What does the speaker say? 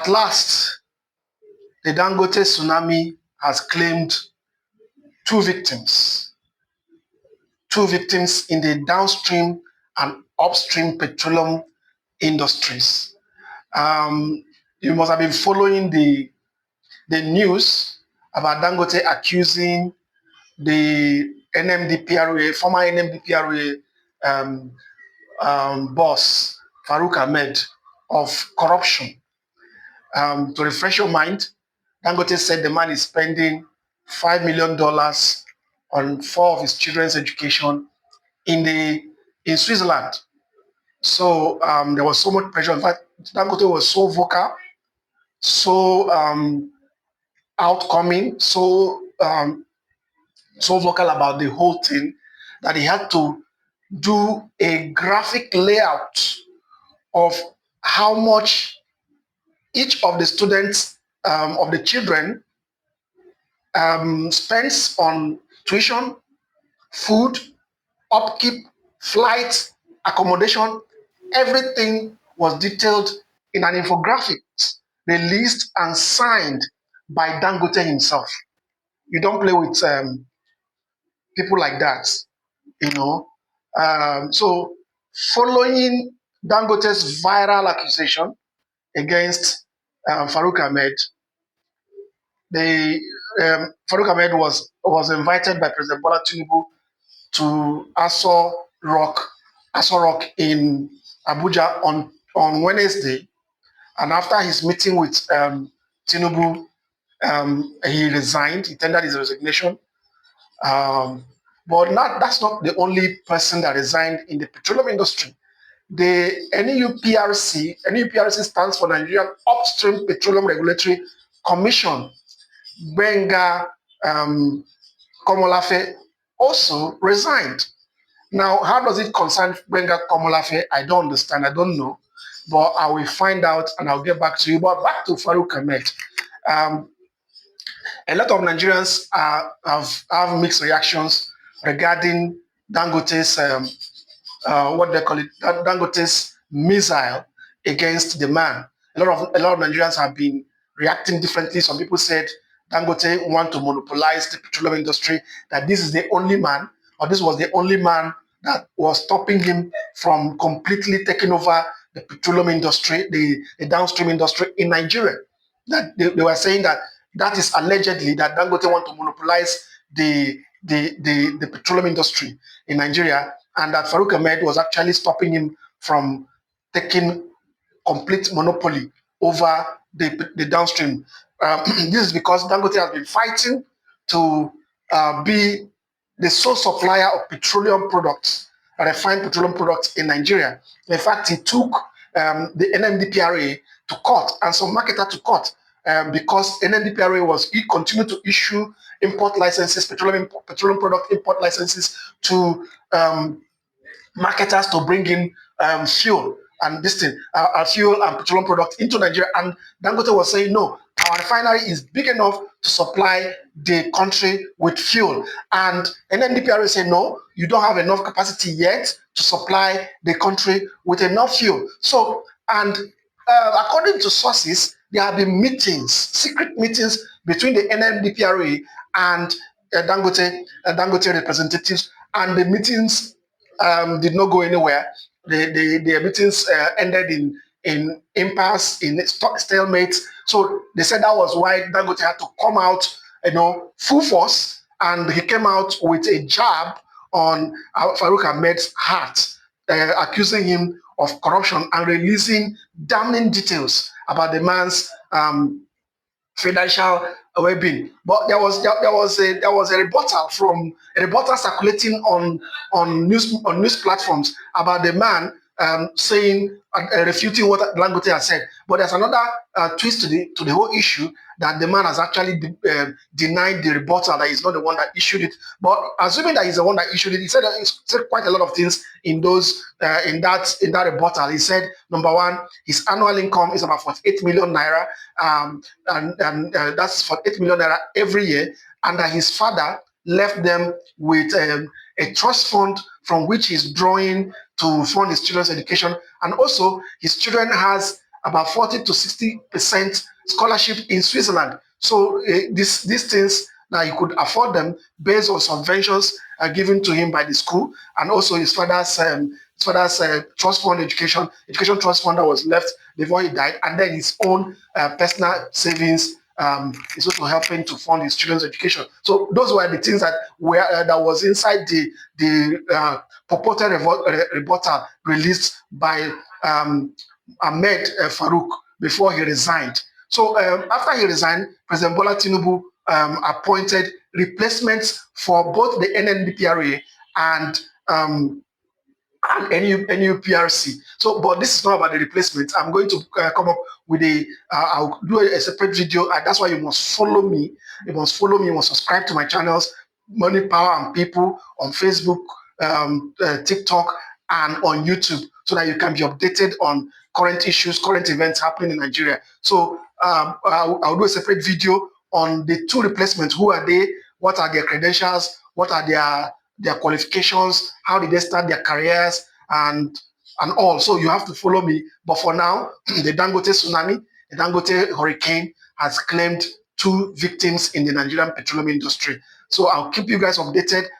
At last, the Dangote tsunami has claimed two victims, in the downstream and upstream petroleum industries. Um, you must have been following the news about Dangote accusing the NMDPRA, former NMDPRA boss, Farouk Ahmed, of corruption. To refresh your mind, Dangote said the man is spending $5 million on four of his children's education in Switzerland. So there was so much pressure. In fact, Dangote was so vocal, so outcoming, so vocal about the whole thing that he had to do a graphic layout of how much each of the students of the children spends on tuition, food, upkeep, flight, accommodation. Everything was detailed in an infographic released and signed by Dangote himself. You don't play with people like that, you know. So, following Dangote's viral accusation against Farouk Ahmed, the Farouk Ahmed was invited by President Bola Tinubu to Aso Rock in Abuja on Wednesday, and after his meeting with Tinubu, he resigned. He tendered his resignation. Um, but that's not the only person that resigned in the petroleum industry. The NUPRC stands for Nigerian Upstream Petroleum Regulatory Commission. Benga Komolafe also resigned. Now, how does it concern Benga Komolafe? I don't understand. I don't know. But I will find out and I'll get back to you. But back to Farouk Ahmed. Um, a lot of Nigerians have mixed reactions regarding Dangote's what they call it, Dangote's missile against the man. A lot of Nigerians have been reacting differently. Some people said Dangote want to monopolize the petroleum industry, that this is the only man, or this was the only man that was stopping him from completely taking over the petroleum industry, the downstream industry in Nigeria. That they were saying that is allegedly that Dangote want to monopolize the petroleum industry in Nigeria, and that Farouk Ahmed was actually stopping him from taking complete monopoly over the downstream. This is because Dangote has been fighting to be the sole supplier of petroleum products, refined petroleum products in Nigeria. In fact, he took the NMDPRA to court and some marketer to court because he continued to issue import licenses, petroleum product import licenses to marketers to bring in fuel and fuel and petroleum products into Nigeria. And Dangote was saying, no, our refinery is big enough to supply the country with fuel. And NNDPRA said, no, you don't have enough capacity yet to supply the country with enough fuel. So, and according to sources, there have been meetings, secret meetings between the NNDPRA and Dangote representatives, and the meetings did not go anywhere. The meetings ended in impasse, in stalemate. So they said that was why Dangote had to come out, full force, and he came out with a jab on Farouk Ahmed's heart, accusing him of corruption and releasing damning details about the man's financial well-being. But there was a rebuttal circulating on news platforms about the man saying refuting what Dangote has said. But there's another twist to the whole issue, that the man has actually denied the rebuttal, that he's not the one that issued it. But assuming that he's the one that issued it, he said quite a lot of things in that rebuttal. He said, number one, his annual income is about 48 million naira, and that's 48 million naira every year, and that his father left them with a trust fund from which he's drawing to fund his children's education, and also his children has about 40 to 60% scholarship in Switzerland. So these things that he could afford them based on subventions given to him by the school, and also his father's trust fund education trust fund that was left before he died, and then his own personal savings is also helping to fund his children's education. So those were the things that was inside the purported rebuttal released by Ahmed Farouk before he resigned. So after he resigned, President Bola Tinubu appointed replacements for both the NNDPRA and NUPRC. So, but this is not about the replacement. I'm going to come up with I'll do a separate video, and that's why you must follow me. You must follow me. You must subscribe to my channels, Money, Power, and People on Facebook, TikTok, and on YouTube, so that you can be updated on current issues, current events happening in Nigeria. So, I'll do a separate video on the two replacements. Who are they? What are their credentials? What are their qualifications? How did they start their careers? And all. So you have to follow me. But for now, the Dangote tsunami, the Dangote hurricane has claimed 2 victims in the Nigerian petroleum industry. So I'll keep you guys updated